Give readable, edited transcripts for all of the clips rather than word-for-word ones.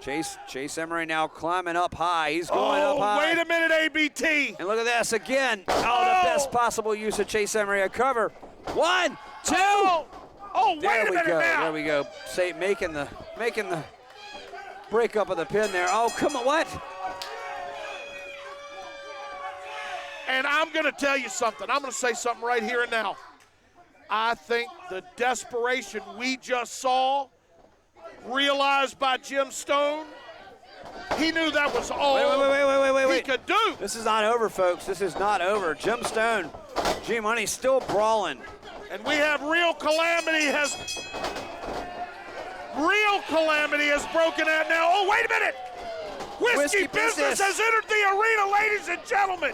Chase Emery now climbing up high. He's going up high. Wait a minute, ABT. And look at this again. The best possible use of Chase Emery. A cover. 1, 2. Wait a minute now. There we go. Making the breakup of the pin there. Oh, come on, what? And I'm going to tell you something. I'm going to say something right here and now. I think the desperation we just saw, realized by Jim Stone, he knew that was all wait. he could do. This is not over, folks. This is not over. Jim Stone, G-Money still brawling. And we have Real Calamity has broken out now. Oh, wait a minute. Whiskey Business has entered the arena, ladies and gentlemen.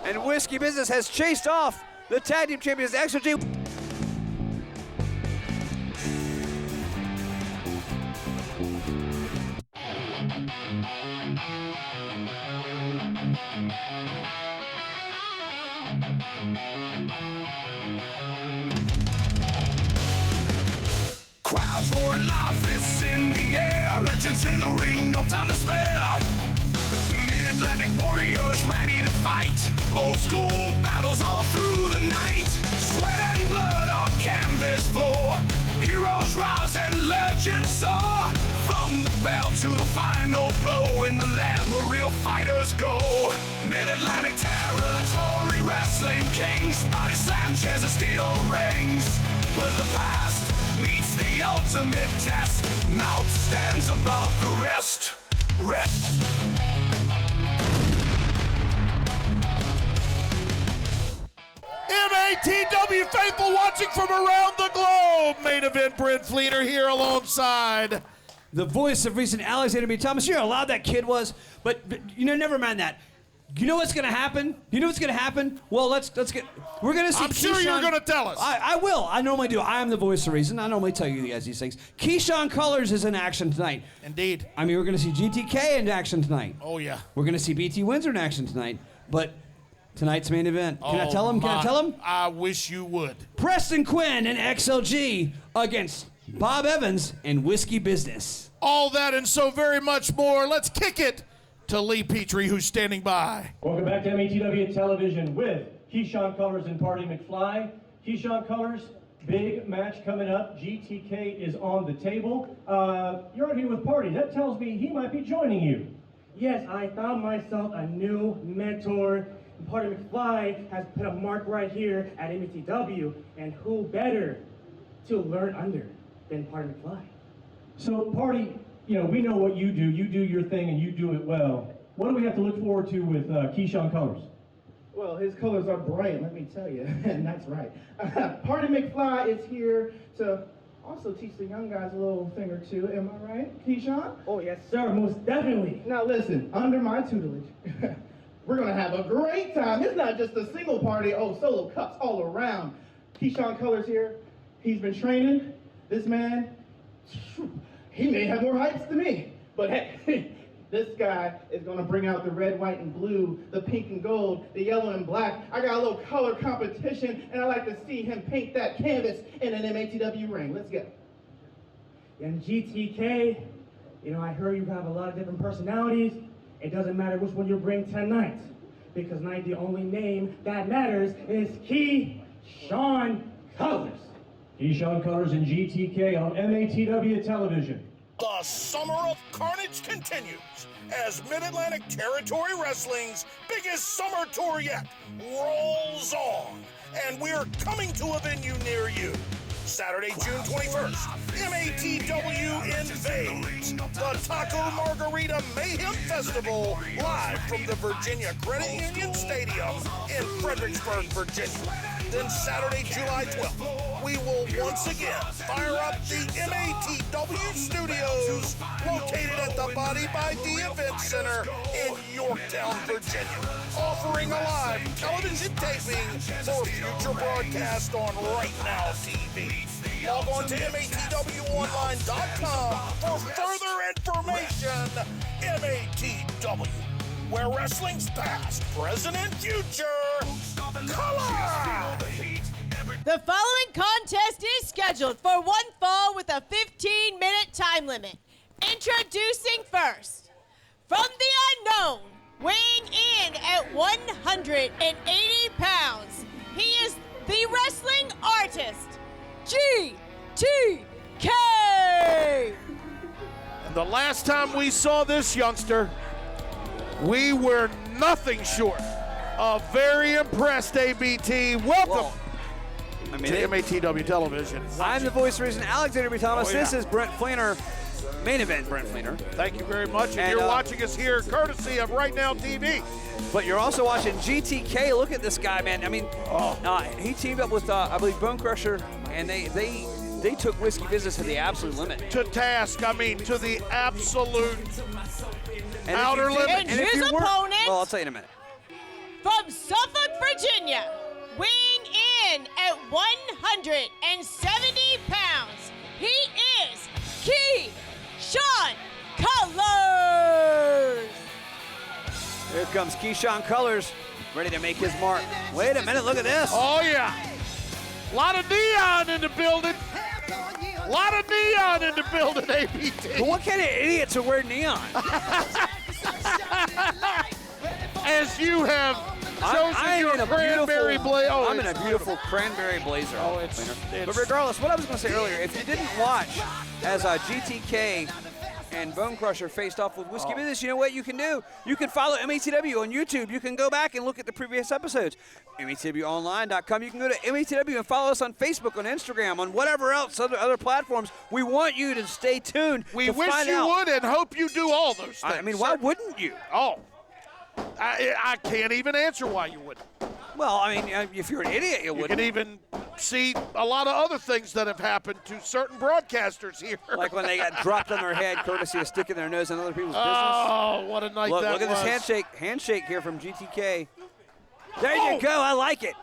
And Whiskey Business has chased off the tag team champions, XOG. Crowds roaring, life is in the air. Legends in the ring, no time to spare. Mid-Atlantic warriors ready to fight. Old school battles all through the night. Sweat and blood on canvas floor. Heroes rise and legends soar. From the bell to the final blow. In the land where real fighters go. Mid-Atlantic territory wrestling kings. Body Sanchez and steel rings. Where the past meets the ultimate test. Mouth stands above the rest. MATW faithful watching from around the globe. Main event, Brent Fleeter here alongside the voice of recent Alexander B. Thomas. You know how loud that kid was, but never mind that. You know what's going to happen? Well, let's get. We're going to see. I'm sure you're going to tell us. I will. I normally do. I am the voice of reason. I normally tell you guys these things. Keishawn Kolors is in action tonight. Indeed. I mean, we're going to see GTK in action tonight. Oh yeah. We're going to see BT Windsor in action tonight, but. Tonight's main event. Can I tell him? I wish you would. Preston Quinn and XLG against Bob Evans and Whiskey Business. All that and so very much more. Let's kick it to Lee Petrie, who's standing by. Welcome back to MATW Television with Keishawn Kolors and Party McFly. Keishawn Kolors, big match coming up. GTK is on the table. You're out here with Party. That tells me he might be joining you. Yes, I found myself a new mentor. Party McFly has put a mark right here at MATW, and who better to learn under than Party McFly? So, Party, we know what you do. You do your thing, and you do it well. What do we have to look forward to with Keishawn Kolors? Well, his colors are bright, let me tell you, and that's right. Party McFly is here to also teach the young guys a little thing or two. Am I right, Keishawn? Oh, yes, sir, most definitely. Now, listen, under my tutelage, we're going to have a great time. It's not just a single party, solo cups all around. Keishawn Kolors here. He's been training. This man, he may have more heights than me. But hey, this guy is going to bring out the red, white, and blue, the pink and gold, the yellow and black. I got a little color competition, and I like to see him paint that canvas in an MATW ring. Let's go. And GTK, I heard you have a lot of different personalities. It doesn't matter which one you bring tonight, because tonight the only name that matters is Keishawn Kolors. Keishawn Kolors and GTK on MATW Television. The summer of carnage continues as Mid-Atlantic Territory Wrestling's biggest summer tour yet rolls on, and we're coming to a venue near you. Saturday, June 21st, MATW invades the Taco Margarita Mayhem Festival live from the Virginia Credit Union Stadium in Fredericksburg, Virginia. Then Saturday, July 12th, we will once again fire up the MATW studios located at the Body by D Event Center in Yorktown, Virginia, offering a live television taping for future broadcast on Right Now TV. Log on to matwonline.com for further information. MATW, where wrestling's past, present, and future collide. The following contest is scheduled for one fall with a 15-minute time limit. Introducing first, from the unknown, weighing in at 180 pounds, he is the wrestling artist, GTK! And the last time we saw this youngster, we were nothing short of very impressed, ABT. Welcome Well, I mean, to MATW Television. I'm the voice of reason, Alexander B. Thomas. Oh, yeah. This is Brent Fleener, main event Brent Fleener. Thank you very much. And And, you're watching us here courtesy of Right Now TV. But you're also watching GTK. Look at this guy, man. I mean, he teamed up with, I believe, Bone Crusher, and they took Whiskey Business to the absolute limit. To task, I mean, to the absolute And outer limit. And his opponent, well, I'll tell you in a minute. from Suffolk, Virginia, weighing in at 170 pounds, he is Keishawn Kolors! Here comes Keishawn Kolors, ready to make his mark. Wait a minute, look at this. Oh, yeah. A lot of neon in the building. A lot of neon in the building, ABT. But what kind of idiots are wearing neon? As you have chosen I'm your in a cranberry blazer. Oh, I'm in a it's beautiful cranberry blazer. Oh, it's- But regardless, what I was going to say earlier, if you didn't watch as GTK and Bone Crusher faced off with Whiskey Business, you know what you can do? You can follow MATW on YouTube. You can go back and look at the previous episodes. MATWonline.com. You can go to MATW and follow us on Facebook, on Instagram, on whatever else, other platforms. We want you to stay tuned. We to wish find you out. would and hope you do all those things. I mean, why wouldn't you? Oh, I can't even answer why you wouldn't. Well, I mean, if you're an idiot, you You wouldn't. can even see a lot of other things that have happened to certain broadcasters here. Like when they got dropped on their head, courtesy of sticking their nose in other people's business. Oh, what a night Look, that look at was. this handshake here from GTK. There Oh. you go, I like it.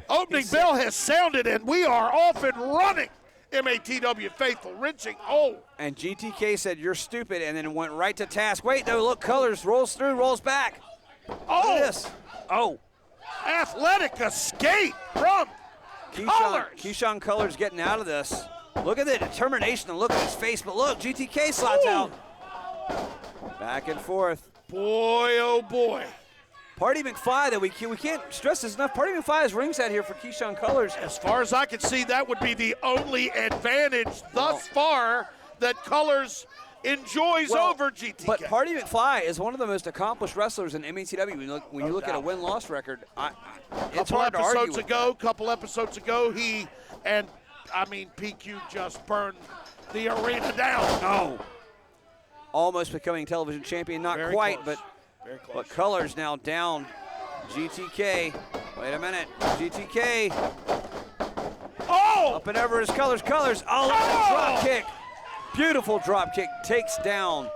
Opening bell has sounded, and we are off and running. MATW faithful, wrenching. Oh, And GTK said, "You're stupid," and then went right to task. Wait, though, look, Kolors rolls through, rolls back. Look oh, at this. Oh, athletic escape from Kolors. Keishawn Kolors getting out of this. Look at the determination and look at his face. But look, GTK slots Ooh. out. Back and forth. Boy, oh boy. Party McFly, though, we can't stress this enough. Party McFly is ringside here for Keishawn Kolors. As far as I can see, that would be the only advantage thus far that Kolors enjoys over GTK. But Party McFly is one of the most accomplished wrestlers in MATW. When you look at a win-loss record, it's hard to argue with that. Couple episodes ago, he and PQ just burned the arena down. Oh. Almost becoming television champion, not Very quite, close. Very close. but Kolors now down. GTK. Wait a minute. GTK. Oh! Up and over his Kolors. Kolors. Oh, look at that drop kick. Beautiful drop kick. Takes down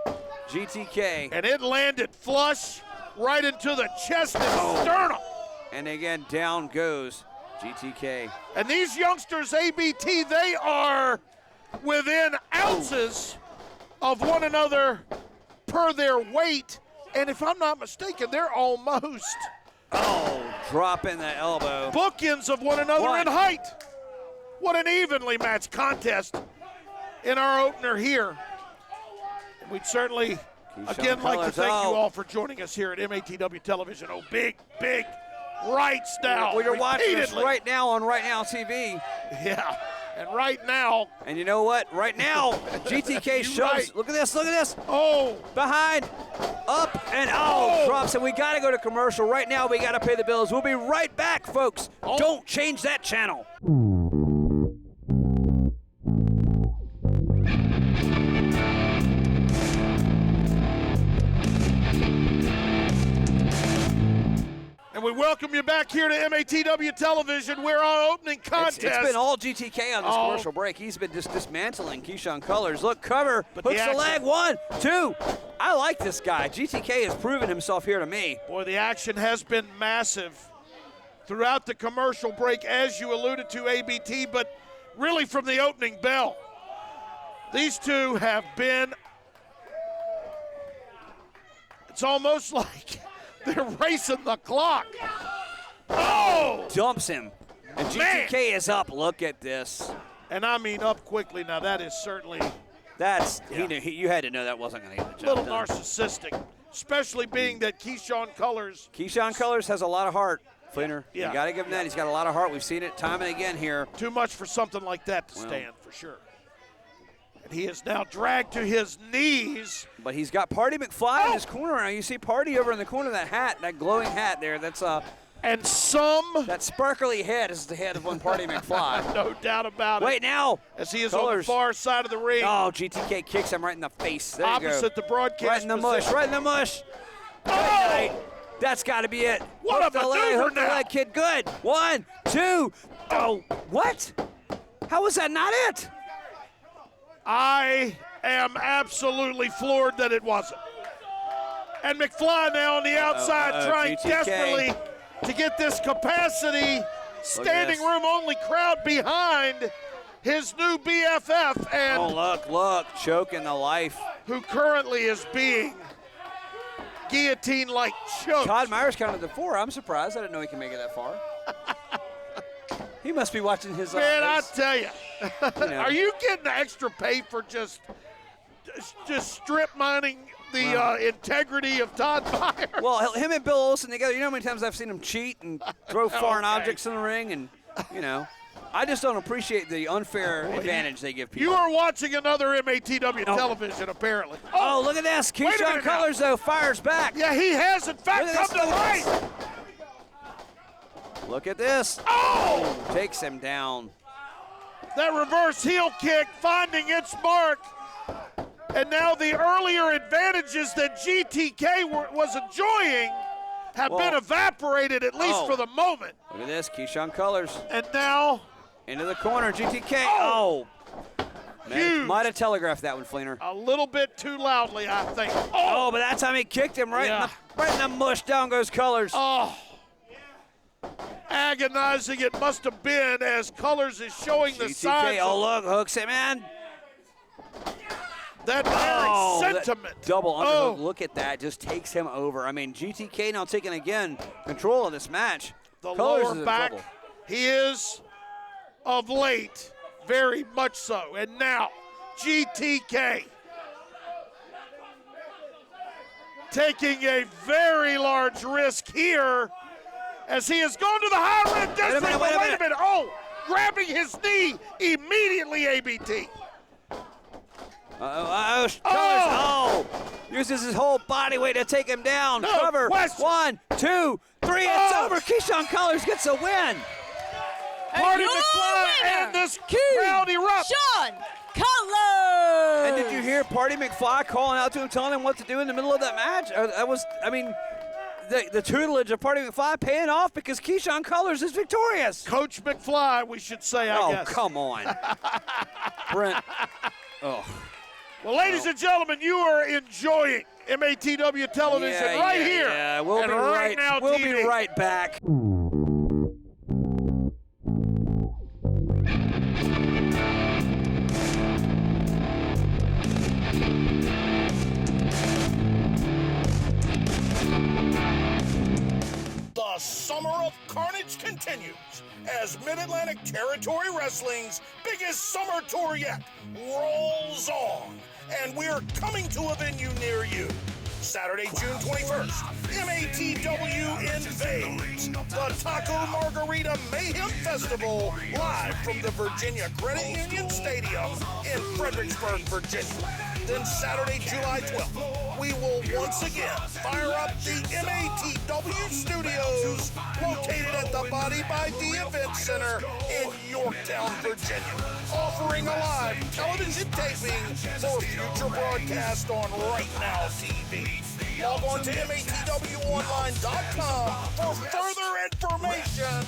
GTK. And it landed flush right into the chest and sternum. And again, down goes GTK. And these youngsters, ABT, they are within ounces of one another per their weight. And if I'm not mistaken, they're almost Dropping the elbow. bookends of one another in height. What an evenly matched contest in our opener here. We'd certainly, again, like to thank you all for joining us here at MATW Television. Oh, big rights now. Well, you're watching us repeatedly. right now on Right Now TV. Yeah, and right now, And you know what? Right now, GTK shows. right. Look at this. Look at this. oh, Behind, up, and drops. And we got to go to commercial. Right now, we got to pay the bills. We'll be right back, folks. Don't change that channel. and we welcome you back here to MATW Television. We're our opening contest. It's been all GTK on this Oh. commercial break. He's been just dismantling Keishawn Kolors. Look, cover, But hooks the the action- leg, 1, 2. I like this guy. GTK has proven himself here to me. Boy, the action has been massive throughout the commercial break, as you alluded to, ABT, but really from the opening bell. These two have been, it's almost like they're racing the clock. Oh! Dumps him. And GTK is up. Look at this. And I mean up quickly. Now that is certainly That's he knew. You had to know that wasn't going to get the A job little done. narcissistic, especially being that Keishawn Kolors. Keishawn Kolors has a lot of heart, Fleener. Yeah. You got to give him that. He's got a lot of heart. We've seen it time and again here. Too much for something like that to stand, for sure. And he is now dragged to his knees. But he's got Party McFly in his corner now. You see Party over in the corner of that hat, that glowing hat there. That's and that sparkly head is the head of one Party McFly. No doubt about it. Wait now. As he is Kolors. on the far side of the ring. Oh, GTK kicks him right in the face. There you go. Opposite the broadcast Right in the mush. position. Right in the mush. Oh! Night. That's got to be it. What Hook a the leg, maneuver hook the now. leg, kid. Good. 1, 2. Oh, what? How was that not it? I am absolutely floored that it wasn't. And McFly now on the outside trying GTK. desperately to get this capacity, standing room only crowd behind his new BFF, and Oh, look, choking the life. who currently is being guillotine-like choked. Todd Myers counted to 4. I'm surprised. I didn't know he can make it that far. He must be watching his. Man, I his- tell you, know. are you getting extra pay for just strip mining the integrity of Todd Myers? Well, him and Bill Olsen together. You know how many times I've seen them cheat and throw foreign Okay. objects in the ring, and I just don't appreciate the unfair advantage they give people. You are watching another MATW television, apparently. Oh, look at this. Wait a Keishawn minute now. Kolors, though, fires back. Yeah, he has, in fact, Look come at to this, look at life. Look at this. Oh! Takes him down. That reverse heel kick finding its mark. And now the earlier advantages that GTK was enjoying have been evaporated, at least for the moment. Look at this. Keishawn Kolors And now, into the corner. GTK. Oh. Huge. Might have telegraphed that one, Fleener. a little bit too loudly, I think. Oh, but that time he kicked him right, Yeah. right in the mush. Down goes Kolors. Oh, agonizing it must have been as Kolors is showing the GTK. signs Oh, of look. Hooks him in. that Oh, very that sentiment. double underhook. Oh, Look at that. Just takes him over. I mean, GTK now taking again control of this match. the Kolors lower is in back. trouble. He is, of late, very much so. And now, GTK taking a very large risk here as he has gone to the high red district. minute, But wait a wait a minute. minute. Oh, grabbing his knee immediately, ABT. Kolors. Oh! Uses his whole body weight to take him down. No Cover. question. 1, 2, 3. It's Oh. over. Keishawn Kolors gets a win. Party your McFly winner, and this crowd erupts. Sean Kolors. And did you hear Party McFly calling out to him, telling him what to do in the middle of that match? That was, I mean, the tutelage of Party McFly paying off because Keishawn Kolors is victorious. Coach McFly, we should say, I guess. Oh, come on. Brent. Oh. Well, ladies and gentlemen, you are enjoying MATW television right here. Yeah, we'll and be right now We'll TV. be right back. The Summer of Carnage continues as Mid-Atlantic Territory Wrestling's biggest summer tour yet rolls on. And we're coming to a venue near you. Saturday, June 21st, MATW invades the Taco Margarita Mayhem Festival live from the Virginia Credit Union Stadium in Fredericksburg, Virginia. Then Saturday, July 12th, we will once again fire up the MATW studios located at the Body by D Event Center in Yorktown, Virginia, offering a live television taping for future broadcast on Right Now TV. Log on to matwonline.com for further information.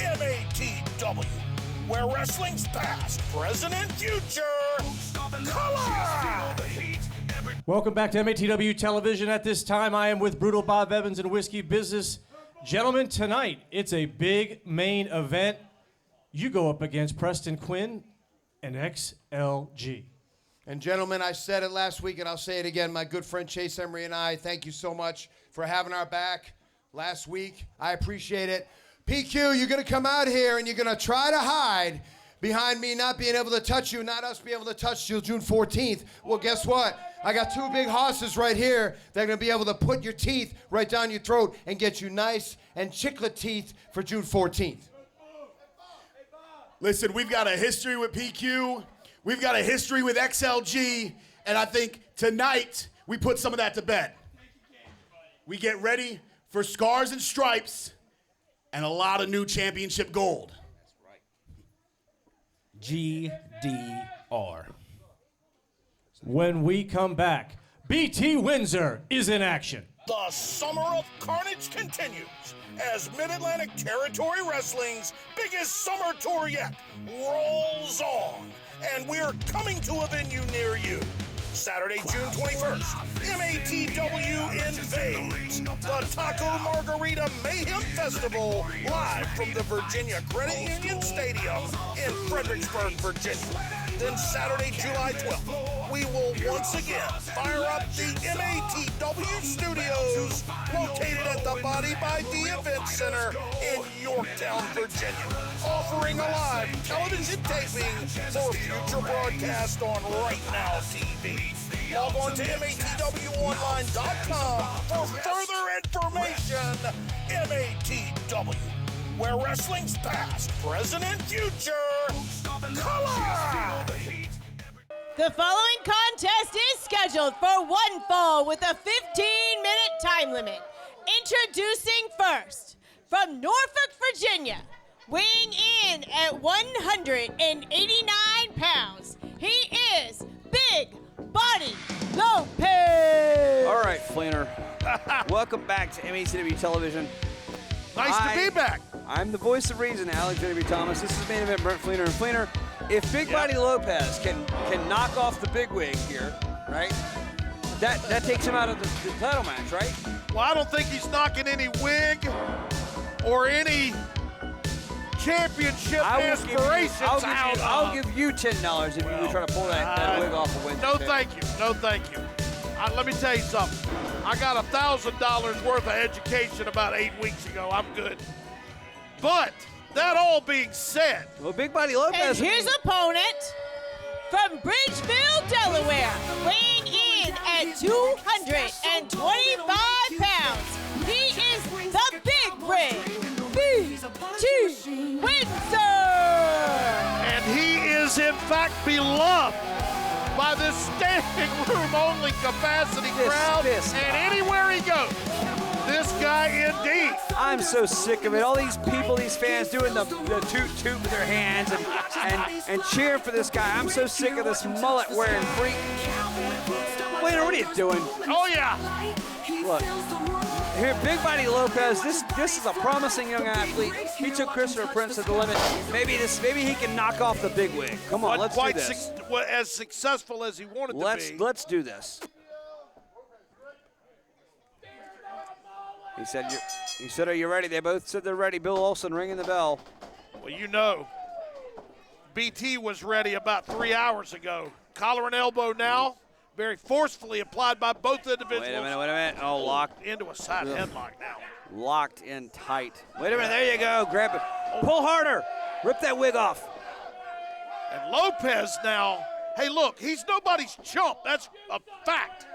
MATW, where wrestling's past, present, and future collide. Welcome back to MATW Television. At this time, I am with Brutal Bob Evans and Whiskey Business. Gentlemen, tonight, it's a big main event. You go up against Preston Quinn and XLG. And gentlemen, I said it last week and I'll say it again. My good friend Chase Emery and I, thank you so much for having our back last week. I appreciate it. PQ, you're going to come out here and you're going to try to hide behind me not being able to touch you, not us being able to touch you June 14th. Well, guess what? I got two big hosses right here that are going to be able to put your teeth right down your throat and get you nice and chiclet teeth for June 14th. Listen, we've got a history with PQ. We've got a history with XLG. And I think tonight we put some of that to bed. We get ready for Scars and Stripes and a lot of new championship gold. GDR. When we come back, BT Windsor is in action. The Summer of Carnage continues as Mid-Atlantic Territory Wrestling's biggest summer tour yet rolls on. And we're coming to a venue near you. Saturday, June 21st, MATW invades the Taco Margarita Mayhem Festival live from the Virginia Credit Union Stadium in Fredericksburg, Virginia. Then Saturday, July 12th, we will once again fire up the MATW studios located at the Body by D Event Center in Yorktown, Virginia, offering a live television taping for future broadcast on Right Now TV. Log on to matwonline.com for further information. MATW, where wrestling's past, present, and future collide. The following contest is scheduled for one fall with a 15-minute time limit. Introducing first, from Norfolk, Virginia, weighing in at 189 pounds, he is Big Body Lopez. All right, Fleener. Welcome back to MATW Television. Nice to be back. I'm the voice of reason, Alexander B. Thomas. This is Main Event Brent Fleener. And Fleener, if Big Body Lopez can knock off the big wig here, right, that takes him out of the title match, right? Well, I don't think he's knocking any wig or any championship aspirations out. I'll give you $10 if you try to pull that wig off of Windsor. No, thank you. No, thank you. Let me tell you something. I got $1,000 worth of education about 8 weeks ago. I'm good. But that all being said, well, Big Body Lopez. And his opponent from Bridgeville, Delaware, weighing in at 225 pounds. He is the Big Rig, BT Windsor. And he is in fact beloved by this standing room only capacity crowd, and anywhere he goes, this guy indeed. I'm so sick of it. All these people, these fans doing the toot with their hands and cheering for this guy. I'm so sick of this mullet wearing freak. Wait, what are you doing? Oh yeah. Look, here, Big Body Lopez. This is a promising young athlete. He took Christopher Prince to the limit. Maybe he can knock off the big wig. Come on, let's do this. As successful as he wanted to be. Let's do this. He said, "Are you ready?" They both said they're ready. Bill Olsen ringing the bell. Well, you know, BT was ready about 3 hours ago. Collar and elbow now, very forcefully applied by both individuals. Wait a minute. Oh, locked into a side headlock now. Locked in tight. Wait a minute. There you go. Grab it. Pull harder. Rip that wig off. And Lopez now. Hey, look, he's nobody's chump. That's a fact.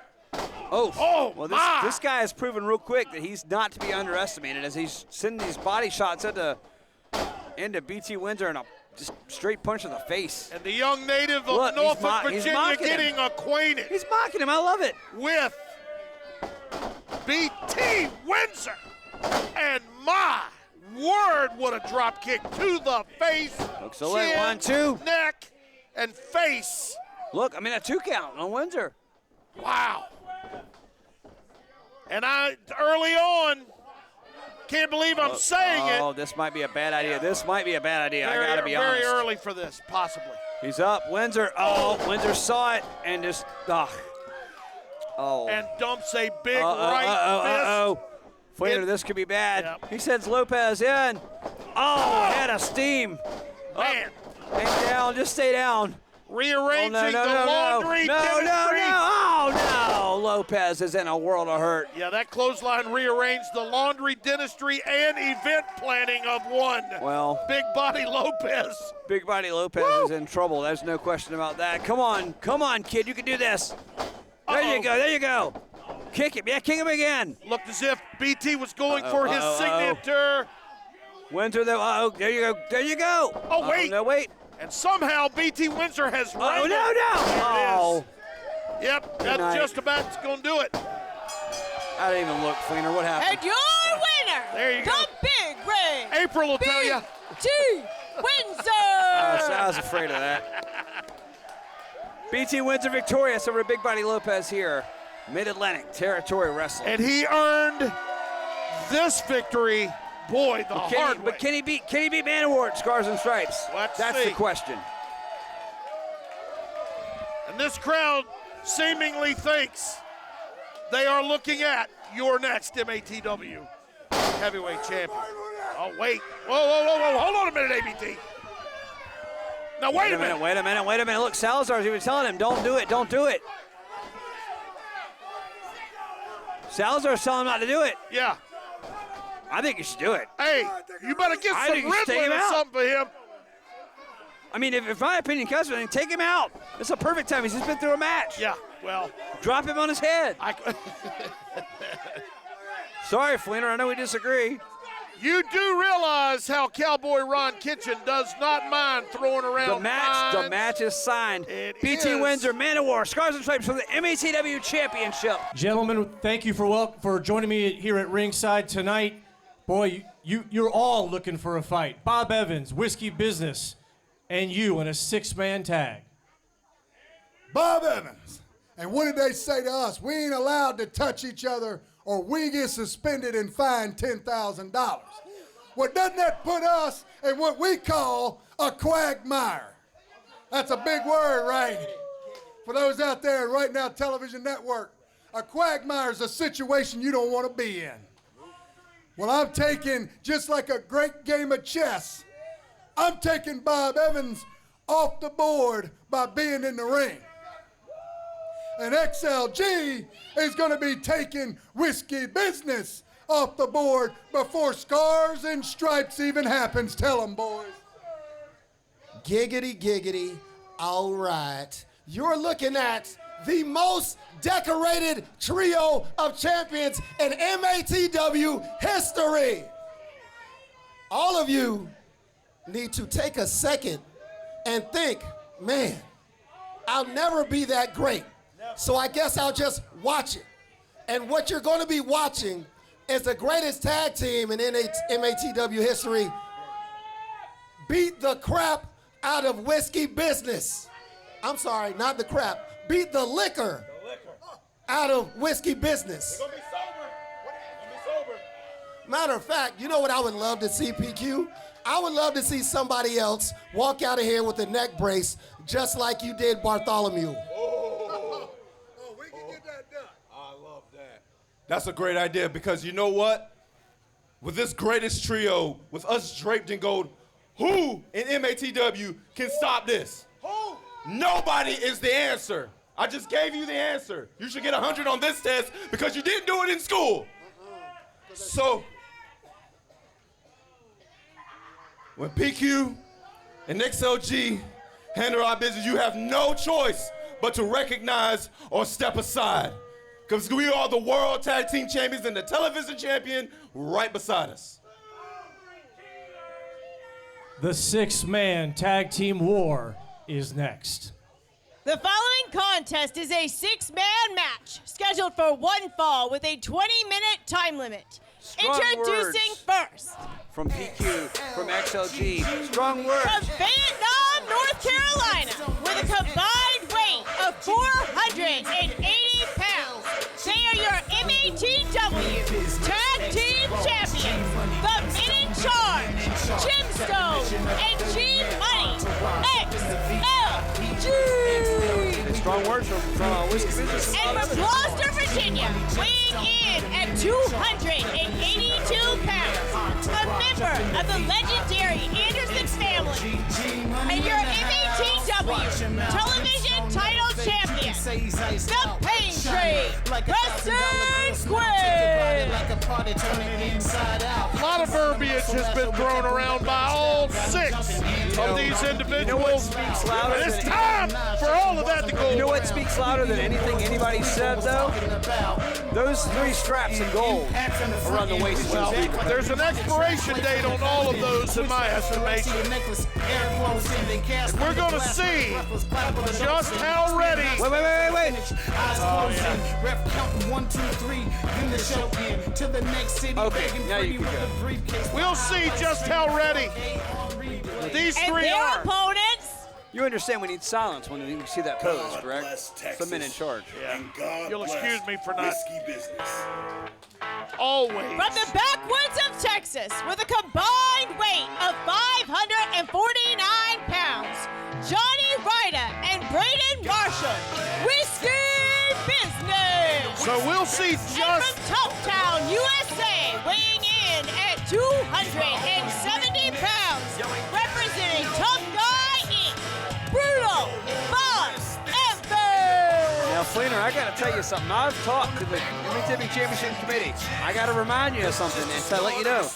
Oh, well, this guy has proven real quick that he's not to be underestimated as he's sending these body shots into BT Windsor and a just straight punch in the face. And the young native of Norfolk, Virginia getting acquainted. He's mocking him. I love it. With BT Windsor. And my word, what a drop kick to the face. Looks a lit. 1, 2. Neck and face. Look, I mean, a 2 count on Windsor. Wow. And early on, can't believe I'm saying it. Oh, this might be a bad idea. I got to be honest. Very early for this, possibly. He's up. Windsor. Oh, Windsor saw it and just, And dumps a big right fist. Fleener, this could be bad. Yep. He sends Lopez in. Oh, head of steam. Man. Hang down. Just stay down. Rearranging the laundry. No. Oh, no. Lopez is in a world of hurt. Yeah, that clothesline rearranged the laundry, dentistry, and event planning of one. Well, Big Body Lopez. Big Body Lopez is in trouble. There's no question about that. Come on, kid, you can do this. There you go. Kick him, kick him again. Looked as if BT was going for his signature. Windsor, there you go. Oh, wait. No, wait. And somehow BT Windsor has Oh, no. Yep, that's just about going to do it. I didn't even look, Fleener. What happened? And your winner, there you go. the Big Ring, April will tell you. BT Windsor. I was afraid of that. BT Windsor victorious over Big Body Lopez here. Mid-Atlantic Territory Wrestling. And he earned this victory, boy, the hard way. But can he beat Man Award, Scars and Stripes? That's the question. And this crowd seemingly thinks they are looking at your next MATW heavyweight champion. Oh, wait. Whoa. Hold on a minute, ABT. Now, wait a minute. Wait a minute. Look, Salazar's even telling him, don't do it. Salazar's telling him not to do it. Yeah. I think you should do it. Hey, you better get some Ritalin or something for him. I mean, if my opinion comes to it, take him out. It's a perfect time. He's just been through a match. Yeah, well. Drop him on his head. Sorry, Fleener, I know we disagree. You do realize how Cowboy Ron Kitchen does not mind throwing around the match is signed. BT Windsor, Man of War, Scars and Stripes for the MATW Championship. Gentlemen, thank you for joining me here at ringside tonight. Boy, you're all looking for a fight. Bob Evans, Whiskey Business, and you in a 6-man tag. Bob Evans. And what did they say to us? We ain't allowed to touch each other or we get suspended and fined $10,000. Well, doesn't that put us in what we call a quagmire? That's a big word, right? For those out there right now, television network, a quagmire is a situation you don't want to be in. Well, I'm taking, just like a great game of chess, I'm taking Bob Evans off the board by being in the ring. And XLG is going to be taking Whiskey Business off the board before Scars and Stripes even happens. Tell them, boys. Giggity, giggity. All right. You're looking at the most decorated trio of champions in MATW history. All of you need to take a second and think, man, I'll never be that great. So I guess I'll just watch it. And what you're going to be watching is the greatest tag team in MATW history beat the crap out of Whiskey Business. I'm sorry, not the crap. Beat the liquor out of Whiskey Business. You're going to be sober. Matter of fact, you know what I would love to see, PQ? I would love to see somebody else walk out of here with a neck brace just like you did Bartholomew. That's a great idea because you know what? With this greatest trio, with us draped in gold, who in MATW can stop this? Who? Nobody is the answer. I just gave you the answer. You should get 100 on this test because you didn't do it in school. So, when PQ and XLG handle our business, you have no choice but to recognize or step aside. Because we are the World Tag Team Champions and the Television Champion right beside us. The 6-man tag team war is next. The following contest is a 6-man match scheduled for one fall with a 20-minute time limit. Strong Introducing words first. from PQ, from XLG. Strong words. From Vietnam, North Carolina, with a combined weight of 480 pounds. They are your MATW Tag Team Champions, the Men in Charge, Gemstone, and G-Money, XLG. Strong words from Whiskey Business. And from Gloucester, Virginia, weighing in at 282 pounds, a member of the legendary Anderson family, and your MATW Television Title Champion, the Pain country, Preston Quinn. A lot of verbiage has been thrown around by all 6 of these individuals. You know what speaks louder And it's than time for all of that to go You know away. what speaks louder than anything anybody said, though? Those 3 straps in gold around the waist. Well, there's an expiration date on all of those in my estimation. And we're going to see just how ready. Wait. Okay, now you can go. We'll see just how ready these And 3 their are. opponents, You understand we need silence when you see that pose, correct? Texas. The men in charge. And God You'll bless excuse me for not. risky business. Always. from the backwoods of Texas, with a combined weight of 549 pounds, Johnny Ryder and Braden Marshall, Whiskey Business. So we'll see And just. from Toptown, USA, weighing in at 270 pounds, representing Tough Guy Inc., Brutal Bob Evans. Now, Fleener, I got to tell you something. I've talked to the MATW Championship Committee. I got to remind you of something and to let you know.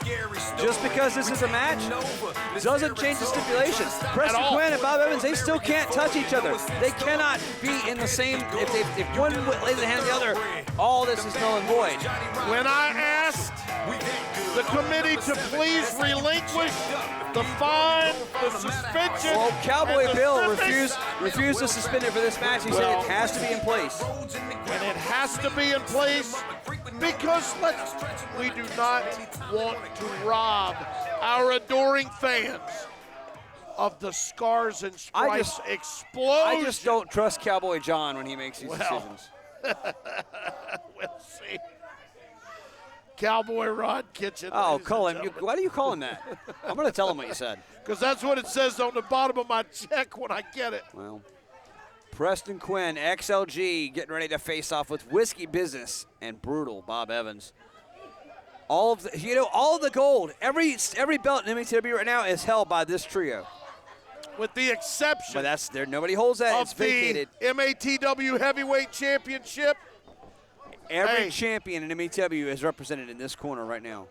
Just because this is a match doesn't change the stipulation. Preston Quinn and Bob Evans, they still can't touch each other. They cannot be in the same. If one lays a hand on the other, all this is null and void. When I asked the committee to please relinquish the fine, the suspension. Well, Cowboy and the Bill stripping, refused to suspend it for this match. He said it has to be in place. and it has to be in place because we do not want to rob our adoring fans of the Scars and Stripes explosion. I just don't trust Cowboy John when he makes these decisions. We'll see. Cowboy Rod Kitchen. Oh, call him. Why do you call him that? I'm going to tell him what you said. Because that's what it says on the bottom of my check when I get it. Well, Preston Quinn, XLG, getting ready to face off with Whiskey Business and Brutal Bob Evans. All of the gold, every belt in MATW right now is held by this trio. With the exception But that's there. Nobody holds that. It's of vacated. the MATW Heavyweight Championship. Every champion in MATW is represented in this corner right now.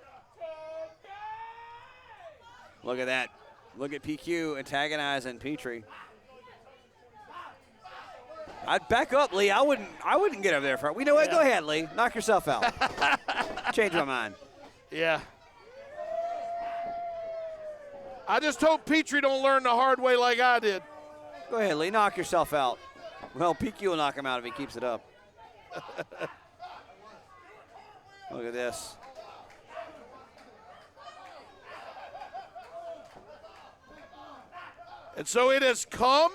Look at that. Look at PQ antagonizing Petrie. I'd back up, Lee. I wouldn't get over there for it. You know what? Go ahead, Lee. Knock yourself out. Change my mind. Yeah. I just hope Petrie don't learn the hard way like I did. Go ahead, Lee. Knock yourself out. Well, PQ will knock him out if he keeps it up. Look at this. And so it has come.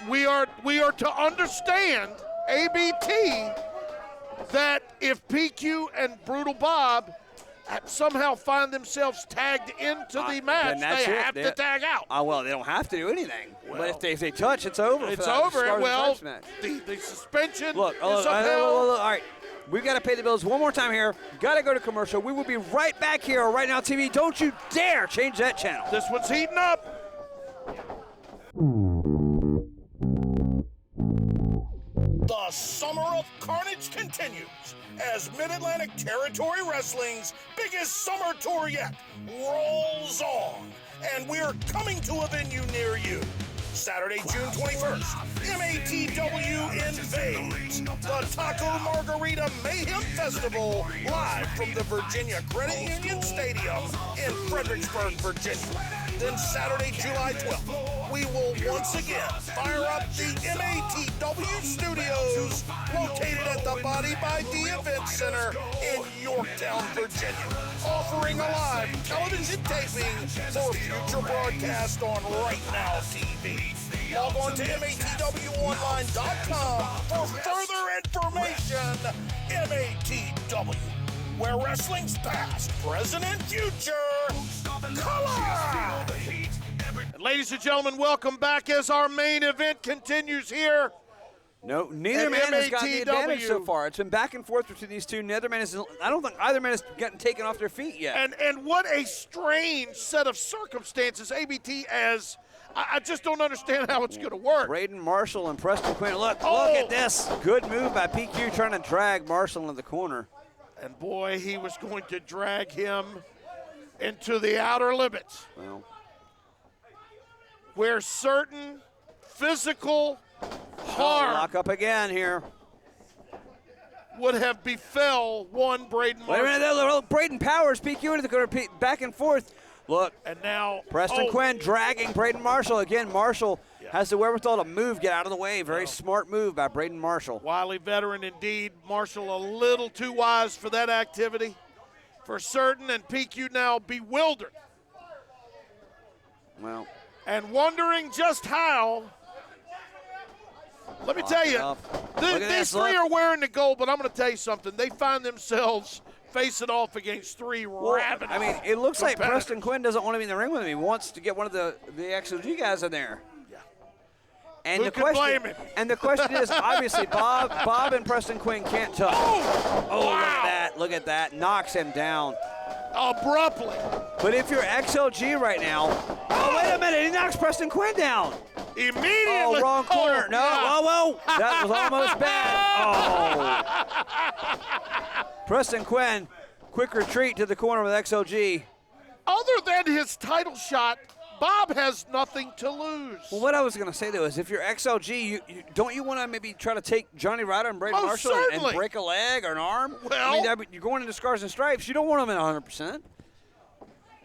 We are to understand, ABT, that if PQ and Brutal Bob somehow find themselves tagged into the match, they have to tag out. Well, they don't have to do anything. But if they touch, it's over. It's for that over. Scars and Well, Stripes match. the suspension Look, is all upheld. right. We've got to pay the bills one more time here. Got to go to commercial. We will be right back here on Right Now TV. Don't you dare change that channel. This one's heating up. The summer of carnage continues as Mid-Atlantic Territory Wrestling's biggest summer tour yet rolls on. And we're coming to a venue near you. Saturday, June 21st, MATW invades the Taco Margarita Mayhem Festival live from the Virginia Credit Union Stadium in Fredericksburg, Virginia. Then Saturday, July 12th, we will once again fire up the MATW studios located at the Body by D Event Center in Yorktown, Virginia, offering a live television taping for future broadcast on Right Now TV. Log on to matwonline.com for further information. MATW, where wrestling's past, present, and future collide. Ladies and gentlemen, welcome back as our main event continues here. No, neither man has gotten the advantage so far. It's been back and forth between these two. Neither man is. I don't think either man has gotten taken off their feet yet. And what a strange set of circumstances. ABT as I just don't understand how it's going to work. Braden Marshall and Preston Quinn. Look at this. Good move by PQ trying to drag Marshall into the corner. And boy, he was going to drag him into the outer limits. Well, where certain physical harm lock up again here. Would have befell one Braden Marshall. Wait a minute, Braden Powers, PQ into the corner, back and forth. Look, and now Preston Quinn dragging Braden Marshall. Again, Marshall has the wherewithal to move, get out of the way. Very smart move by Braden Marshall. Wily veteran indeed. Marshall a little too wise for that activity for certain, and PQ now bewildered. Well. And wondering just how. Let me tell you, these three are wearing the gold, but I'm going to tell you something. They find themselves facing off against three ravenous. I mean, it looks like Preston Quinn doesn't want to be in the ring with him. He wants to get one of the XOG guys in there. Yeah. And Who can blame him? And the question is, obviously, Bob and Preston Quinn can't touch. Wow. Look at that. Knocks him down. Abruptly. But if you're XLG right now, wait a minute, he knocks Preston Quinn down. Immediately. Oh, wrong corner. No, yeah. whoa. That was almost bad. Oh. Preston Quinn, quick retreat to the corner with XLG. Other than his title shot, Bob has nothing to lose. Well, what I was going to say, though, is if you're XLG, don't you want to maybe try to take Johnny Ryder and Braden Marshall and break a leg or an arm? Well, I mean, you're going into Scars and Stripes. You don't want them at 100%.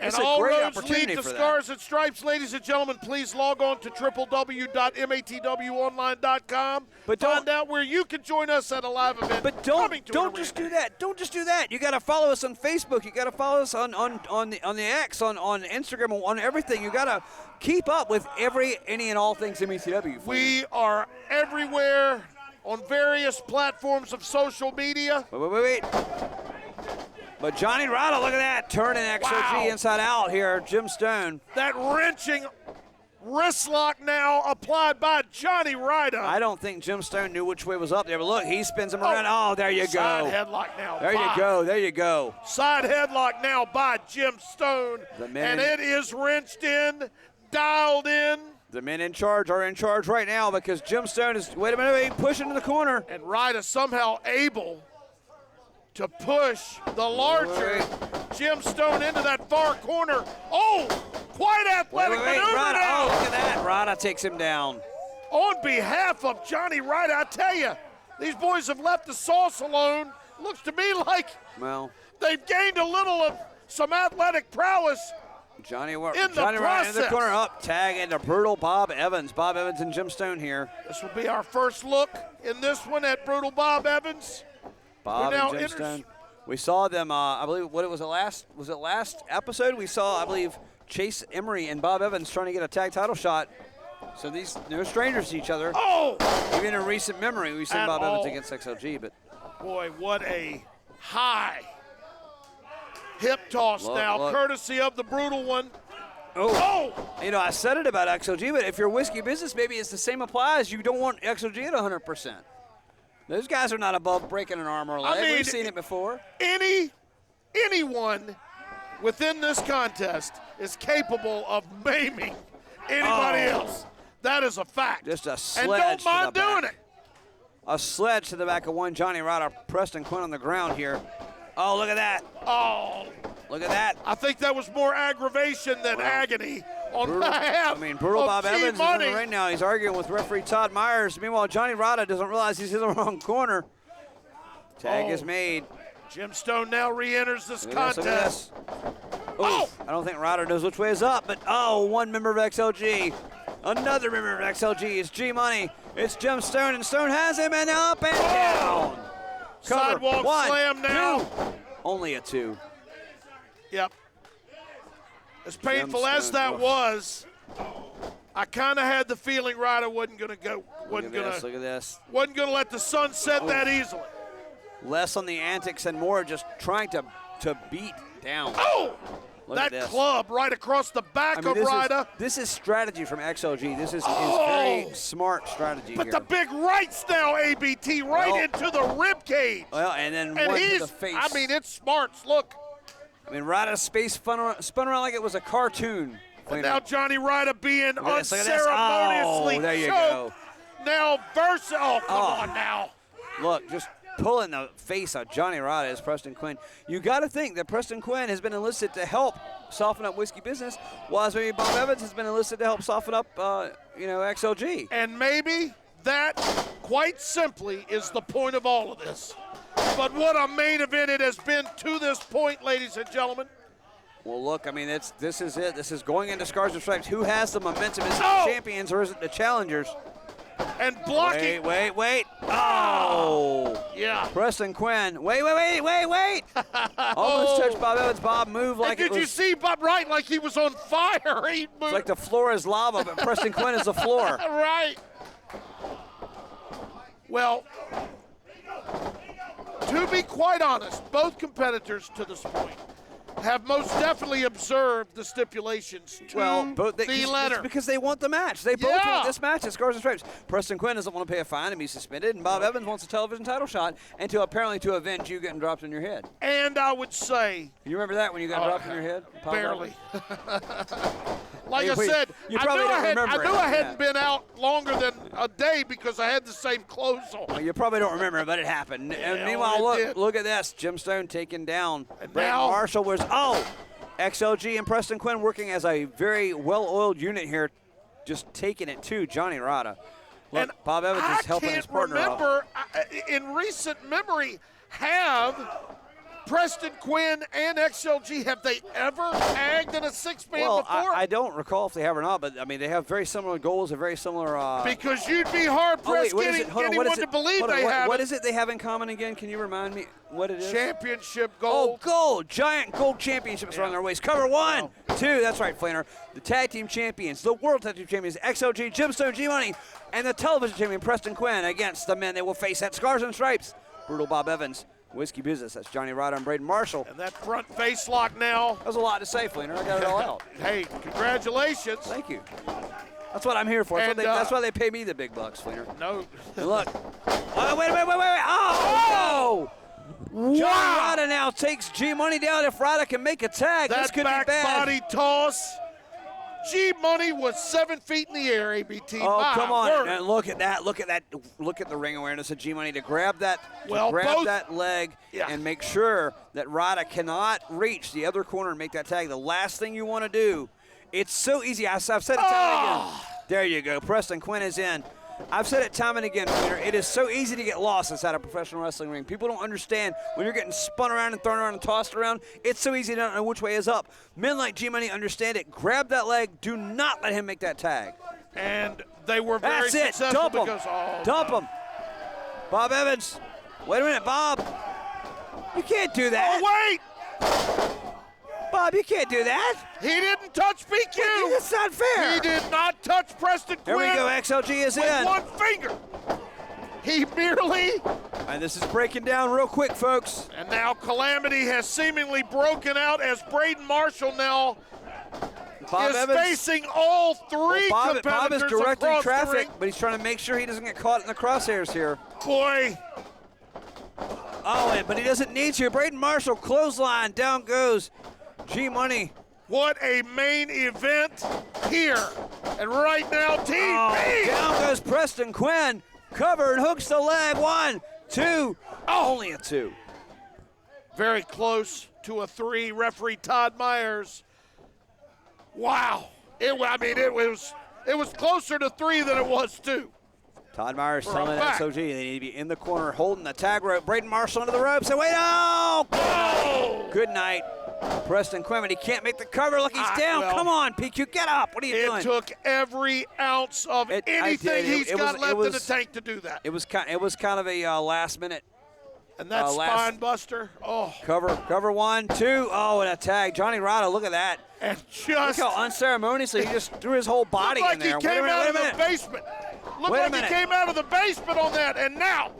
And all roads lead to Scars and Stripes. Ladies and gentlemen, please log on to www.matwonline.com. Find out where you can join us at a live event. But don't just do that. Don't just do that. You got to follow us on Facebook. You got to follow us on the X, on Instagram, on everything. You got to keep up with any and all things MATW. We are everywhere on various platforms of social media. Wait. But Johnny Ryder, look at that, turning XOG inside out here, Jim Stone. That wrenching wrist lock now applied by Johnny Ryder. I don't think Jim Stone knew which way was up there, but look, he spins him around. Oh, there you go. Side headlock now. There you go. Side headlock now by Jim Stone. And it is wrenched in, dialed in. The men in charge are in charge right now because Jim Stone is, wait a minute, pushing to the corner. And Ryder somehow able to push the larger Jim Stone into that far corner. Oh, quite athletic maneuver now. Oh, look at that. Ryder takes him down. On behalf of Johnny Ryder, I tell you, these boys have left the sauce alone. Looks to me like they've gained a little of some athletic prowess. Johnny Ryder in the corner, up, tag into brutal Bob Evans. Bob Evans and Jim Stone here. This will be our first look in this one at brutal Bob Evans. Bob and Jim Stone. We saw them, I believe, was it last episode? We saw, I believe, Chase Emery and Bob Evans trying to get a tag title shot. So these, no strangers to each other. Oh! Even in recent memory, we've seen Bob Evans against XLG, but. Boy, what a high hip toss courtesy of the brutal one. Oh! You know, I said it about XLG, but if you're whiskey business, maybe it's the same applies. You don't want XLG at 100%. Those guys are not above breaking an arm or a leg. I mean, we've seen it before. Anyone within this contest is capable of maiming anybody else. That is a fact. Just a sledge. And don't mind doing it. A sledge to the back of one. Johnny Ryder, Preston Quinn on the ground here. Oh, look at that. Oh. Look at that. I think that was more aggravation than agony on behalf brutal of Bob Team Evans Money. is in the ring now. He's arguing with referee Todd Myers. Meanwhile, Johnny Ryder doesn't realize he's in the wrong corner. Tag is made. Jim Stone now re-enters this contest. I don't think Ryder knows which way is up, but one member of XLG. Another member of XLG is G-Money. It's Jim Stone, and Stone has him, and up and down. Sidewalk slam now. 2. Only a 2. Yep. As painful as that was, I kind of had the feeling Ryder wasn't going to go. Look at this. Wasn't going to let the sun set that easily. Less on the antics and more just trying to beat down. Oh! That club right across the back of Ryder. This is strategy from XLG. This is very smart strategy but here. The big rights now, ABT, into the rib cage. Well, and then one to the face. I mean, it's smarts. Look. I mean, Ryder's space spun around like it was a cartoon. And now Johnny Ryder being Look at this. unceremoniously Oh, there you choked. Now versus, oh, come Oh. on now. Look, just pulling the face of Johnny Ryder is Preston Quinn. You got to think that Preston Quinn has been enlisted to help soften up Whiskey Business, while maybe Bob Evans has been enlisted to help soften up, XLG. And maybe that, quite simply, is the point of all of this. But what a main event it has been to this point, ladies and gentlemen. Well, look, I mean, this is it. This is going into Scars and Stripes. Who has the momentum? Is it Oh! the champions or is it the challengers? And blocking. Wait. Oh! Yeah. Preston Quinn. Wait. Almost touched Bob Evans. Bob moved like And did you see Bob Wright like he was on fire? He moved. It's like the floor is lava, but Preston Quinn is the floor. Right. Well, to be quite honest, both competitors to this point have most definitely observed the stipulations to the letter. It's because they want the match. They both want this match at Scars and Stripes. Preston Quinn doesn't want to pay a fine and be suspended, and Bob Evans wants a television title shot and to avenge you getting dropped on your head. And I would say, you remember that when you got dropped on your head? Barely. Like I said, I hadn't been out longer than a day because I had the same clothes on. Well, you probably don't remember, but it happened. And meanwhile, look at this. Jim Stone taking down Brandon Marshall. XLG and Preston Quinn working as a very well-oiled unit here, just taking it to Johnny Ryder. Look, and Bob Evans is helping his partner out. In recent memory, have Preston Quinn and XLG, have they ever tagged in a six-man before? I don't recall if they have or not, but I mean, they have very similar goals, a very similar. Because you'd be hard-pressed getting anyone to believe they have. What is it they have in common again? Can you remind me what it is? Championship gold. Oh, gold. Giant gold championships around their waist. Cover 1, 2. That's right, Flanner. The tag team champions, the world tag team champions, XLG, Jim Stone, G-Money, and the television champion, Preston Quinn, against the men they will face at Scars and Stripes. Brutal Bob Evans. Whiskey Business. That's Johnny Ryder and Braden Marshall. And that front face lock now. That was a lot to say, Flanner. I got it all out. Hey, congratulations. Thank you. That's what I'm here for. That's why they pay me the big bucks, Flanner. No. And look. Oh, wait. Oh! Johnny Ryder now takes G-Money down. If Ryder can make a tag, this could be bad. That back body toss. G-Money was 7 feet in the air, ABT. Oh, come on. And look at that. Look at the ring awareness of G-Money to grab that, that leg and make sure that Ryder cannot reach the other corner and make that tag. The last thing you want to do, it's so easy. I've said it time and again. There you go. Preston Quinn is in. I've said it time and again, Peter. It is so easy to get lost inside a professional wrestling ring. People don't understand when you're getting spun around and thrown around and tossed around. It's so easy to not know which way is up. Men like G-Money understand it. Grab that leg. Do not let him make that tag. And they were very successful. Dump him. Because, Dump him. Bob Evans. Wait a minute, Bob. You can't do that. Oh, wait. Bob, you can't do that. He didn't touch PQ. That's not fair. He did not touch Preston Quinn. Here we go. XLG is with in. one finger. He merely. And this is breaking down real quick, folks. And now calamity has seemingly broken out as Braden Marshall now Bob is Evans, facing all three competitors. Bob is directing traffic, but he's trying to make sure he doesn't get caught in the crosshairs here. Boy. Oh, but he doesn't need to. Braden Marshall, clothesline, down goes G-Money. What a main event here. And right now, TV. Down goes Preston Quinn. Covered, hooks the leg. 1, 2. Only a 2. Very close to a 3. Referee Todd Myers. Wow. It was closer to 3 than it was 2. Todd Myers telling XOG they need to be in the corner holding the tag rope. Braden Marshall into the ropes. And wait, good night. Preston Quinn, he can't make the cover. Look, he's down. Come on, PQ, get up. What are you doing? It took every ounce of anything he's got left in the tank to do that. It was kind of a last minute. And that spine buster. Oh. Cover 1, 2. Oh, and a tag. Johnny Ryder, look at that. And look how unceremoniously he just threw his whole body in there. He came out of the basement. Looked like he came out of the basement on that, and now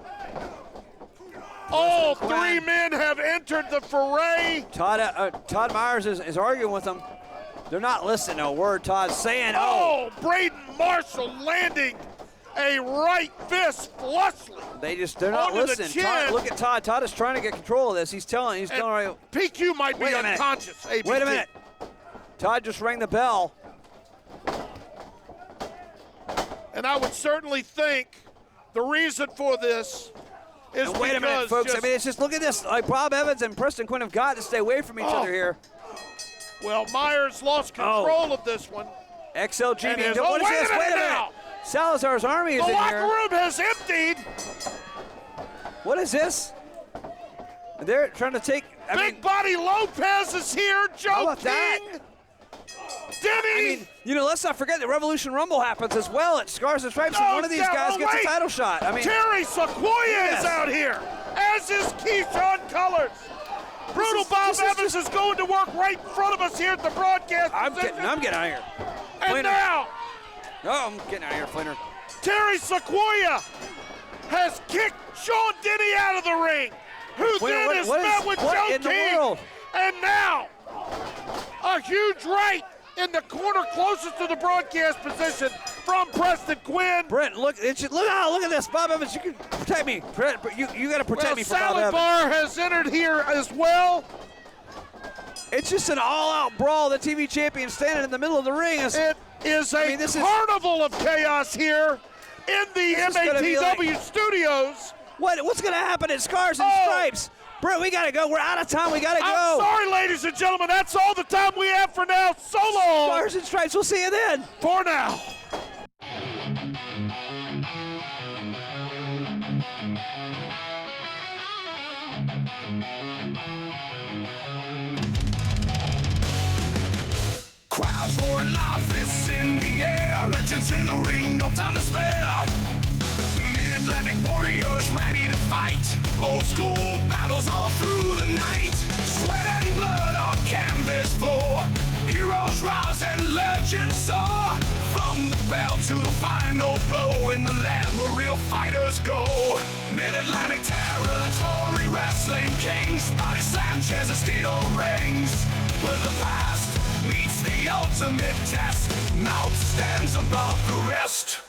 all 3 men have entered the foray. Todd Myers is arguing with them. They're not listening to a word Todd's saying. Oh, Braden Marshall landing a right fist flushly. They're not listening. Todd, look at Todd. Todd is trying to get control of this. He's telling right. PQ might be unconscious. Wait a minute. Todd just rang the bell. And I would certainly think the reason for this is And wait a minute, folks. I mean, it's just, look at this. Like, Bob Evans and Preston Quinn have got to stay away from each other here. Well, Myers lost control of this one. XLG. And What is wait this? a minute Wait a minute. now. Salazar's Army is The in locker here. room has emptied. What is this? They're trying to take. Big Body Lopez is here. Joe How about King. that? Denny. I mean, you know, let's not forget the Revolution Rumble happens as well at Scars and Stripes, and one of these guys gets a title shot. I mean, Terry Sequoia is out here, as is Keishawn Kolors. Brutal Bob Evans is going to work right in front of us here at the broadcast. I'm getting out of here. And Flinner. now, I'm getting out of here, Flinner. Terry Sequoia has kicked Sean Denny out of the ring, who then is met with Joe King. And now, a huge right in the corner closest to the broadcast position from Preston Quinn. Brent, look at this. Bob Evans, you can protect me. Brent, you got to protect me from Bob Salad Evans. Bar has entered here as well. It's just an all-out brawl. The TV champion standing in the middle of the ring. It is a carnival of chaos here in the MATW studios. What's going to happen at Scars and Stripes? Brent, we got to go. We're out of time. We got to go. I'm sorry, ladies and gentlemen. That's all the time we have for now. So long. Scars and Stripes. We'll see you then. For now. Crowds roaring loud, fists in the air. Legends in the ring, no time to spare. Mid-Atlantic warriors ready to fight. Old school battles all through the night. Sweat and blood on canvas floor. Heroes rise and legends soar. From the bell to the final blow. In the land where real fighters go. Mid-Atlantic territory wrestling kings. Body Sanchez and steel rings. Where the past meets the ultimate test. Mouth stands above the rest.